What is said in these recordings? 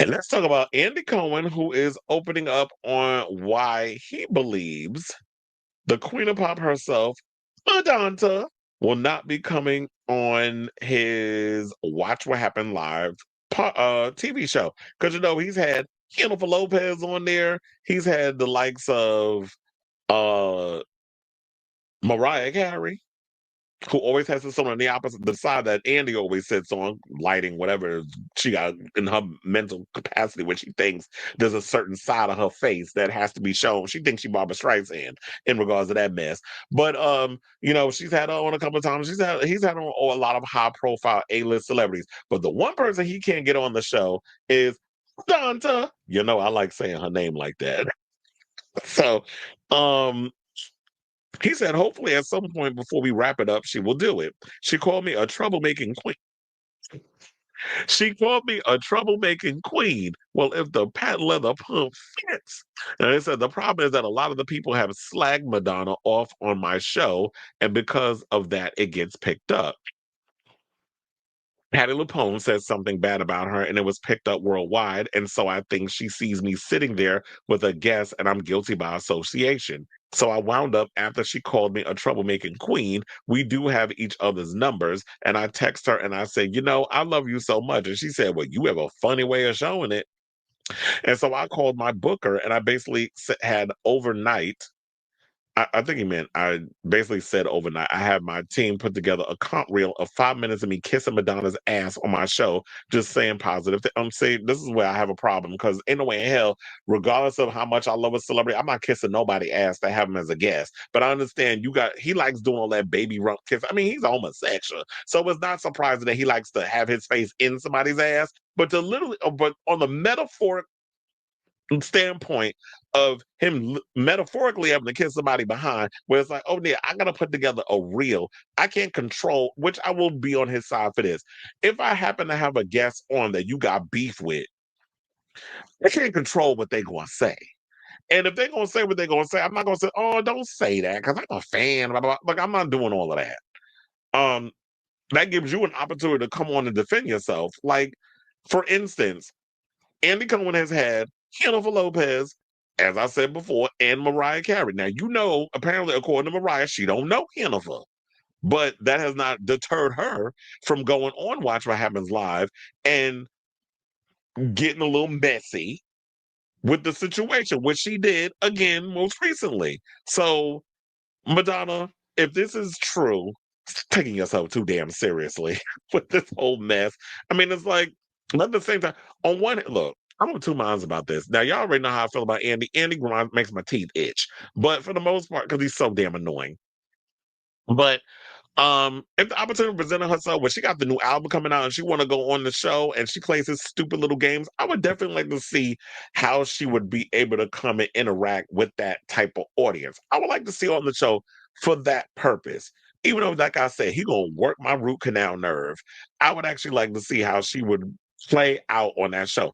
And let's talk about Andy Cohen, who is opening up on why he believes the Queen of Pop herself, Madonna, will not be coming on his Watch What Happened Live TV show. Because, he's had Jennifer Lopez on there. He's had the likes of uh, Mariah Carey, who always has to sit on the opposite the side that Andy always sits on, lighting whatever she got in her mental capacity when she thinks there's a certain side of her face that has to be shown. She thinks she Barbara Streisand in regards to that mess. But she's had her on a couple of times. He's had on a lot of high profile A-list celebrities. But the one person he can't get on the show is Danta. I like saying her name like that. So um he said, hopefully at some point before we wrap it up, she will do it. She called me a troublemaking queen. She called me a troublemaking queen. Well, if the patent leather pump fits. And they said the problem is that a lot of the people have slagged Madonna off on my show, and because of that, it gets picked up. Patty LuPone says something bad about her and it was picked up worldwide. And so I think she sees me sitting there with a guest and I'm guilty by association. So I wound up after she called me a troublemaking queen. We do have each other's numbers. And I text her and I said, I love you so much. And she said, well, you have a funny way of showing it. And so I called my booker and I basically had overnight. I think he meant I basically said overnight, I have my team put together a comp reel of 5 minutes of me kissing Madonna's ass on my show, just saying positive. I'm saying this is where I have a problem because ain't no way in hell, regardless of how much I love a celebrity, I'm not kissing nobody ass to have him as a guest. But I understand he likes doing all that baby rump kiss. I mean, he's homosexual. So it's not surprising that he likes to have his face in somebody's ass. But but on the metaphoric standpoint of him metaphorically having to kiss somebody behind, where it's like, oh yeah, I gotta put together a reel. I can't control, which I will be on his side for this. If I happen to have a guest on that you got beef with, I can't control what they're gonna say. And if they're gonna say what they're gonna say, I'm not gonna say, oh, don't say that, because I'm a fan. Blah, blah, blah. Like, I'm not doing all of that. Um, that gives you an opportunity to come on and defend yourself. Like, for instance, Andy Cohen has had Jennifer Lopez, as I said before, and Mariah Carey. Now, apparently, according to Mariah, she don't know Jennifer, but that has not deterred her from going on Watch What Happens Live and getting a little messy with the situation, which she did again most recently. So, Madonna, if this is true, taking yourself too damn seriously with this whole mess. I mean, it's like, at the same time, on one hand, look, I'm on two minds about this. Now, y'all already know how I feel about Andy. Andy makes my teeth itch, but for the most part, because he's so damn annoying. But if the opportunity presented herself where she got the new album coming out and she want to go on the show and she plays his stupid little games, I would definitely like to see how she would be able to come and interact with that type of audience. I would like to see her on the show for that purpose. Even though, like I said, he gonna work my root canal nerve. I would actually like to see how she would play out on that show.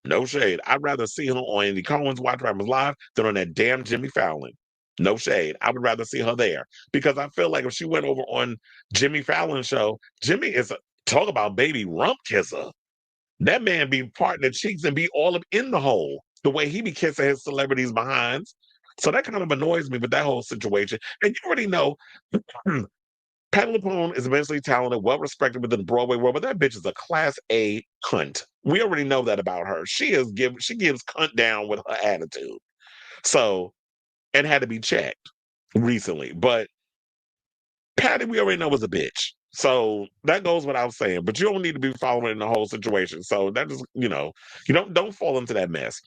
No shade, I'd rather see her on Andy Cohen's Watch Rappers Live than on that damn Jimmy Fallon. No shade. I would rather see her there because I feel like if she went over on Jimmy Fallon's show, Jimmy is talk about baby rump kisser. That man be parting the cheeks and be all up in the hole the way he be kissing his celebrities behinds. So that kind of annoys me with that whole situation. And you already know Patty LuPone is immensely talented, well respected within the Broadway world, but that bitch is a class A cunt. We already know that about her. She gives cunt down with her attitude. So and had to be checked recently. But Patty, we already know was a bitch. So that goes without saying. But you don't need to be following the whole situation. So that is, you don't fall into that mess.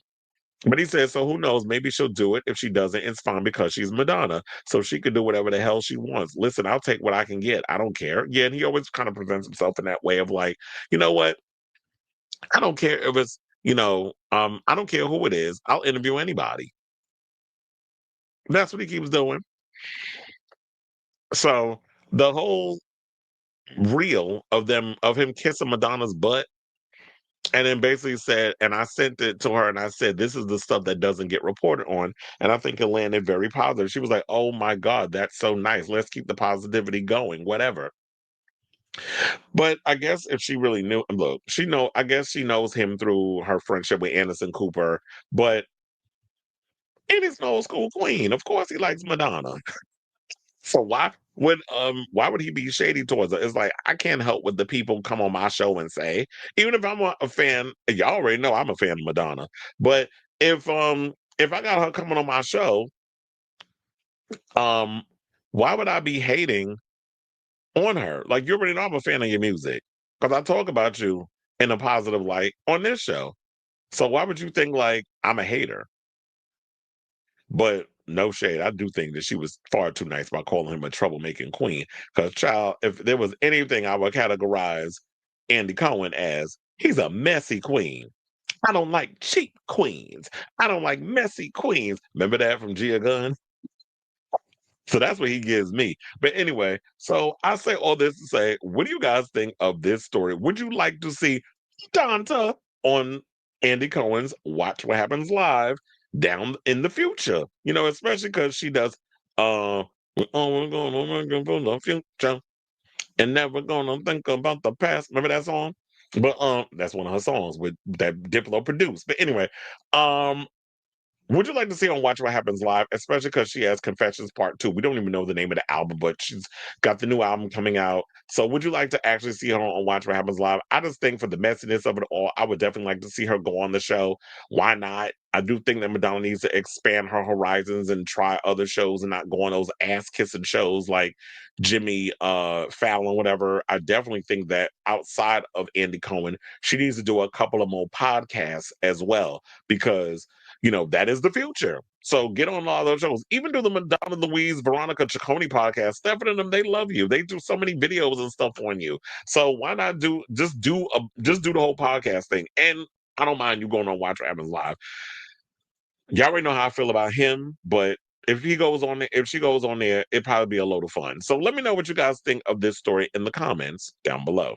But he says, so who knows? Maybe she'll do it. If she doesn't, it's fine because she's Madonna. So she can do whatever the hell she wants. Listen, I'll take what I can get. I don't care. Yeah, and he always kind of presents himself in that way of like, you know what? I don't care if it's, I don't care who it is. I'll interview anybody. That's what he keeps doing. So the whole reel of him kissing Madonna's butt and then basically said, and I sent it to her and I said, this is the stuff that doesn't get reported on. And I think it landed very positive. She was like, oh my God, that's so nice. Let's keep the positivity going, whatever. But I guess if she really knew, look, I guess she knows him through her friendship with Anderson Cooper, but it is an old school queen. Of course he likes Madonna. So why would he be shady towards her? It's like I can't help what the people come on my show and say. Even if I'm a fan, y'all already know I'm a fan of Madonna. But if I got her coming on my show, um, why would I be hating on her? Like you already know I'm a fan of your music. Because I talk about you in a positive light on this show. So why would you think like I'm a hater? But no shade, I do think that she was far too nice by calling him a troublemaking queen. Because, child, if there was anything I would categorize Andy Cohen as, he's a messy queen. I don't like cheap queens. I don't like messy queens. Remember that from Gia Gunn? So that's what he gives me. But anyway, so I say all this to say, what do you guys think of this story? Would you like to see Donta on Andy Cohen's Watch What Happens Live down in the future? You know, especially because she does we're always gonna make it for the future and never gonna think about the past. Remember that song? But that's one of her songs with that Diplo produced. But anyway, um would you like to see her on Watch What Happens Live, especially because she has Confessions Part 2? We don't even know the name of the album, but she's got the new album coming out. So would you like to actually see her on Watch What Happens Live? I just think for the messiness of it all, I would definitely like to see her go on the show. Why not? I do think that Madonna needs to expand her horizons and try other shows and not go on those ass kissing shows like Jimmy Fallon, whatever. I definitely think that outside of Andy Cohen, she needs to do a couple of more podcasts as well because that is the future. So get on all those shows. Even do the Madonna Louise, Veronica Ciccone podcast. Stephanie and them, they love you. They do so many videos and stuff on you. So why not just do the whole podcast thing? And I don't mind you going on Watch What Happens Live. Y'all already know how I feel about him, but if she goes on there, it'd probably be a load of fun. So let me know what you guys think of this story in the comments down below.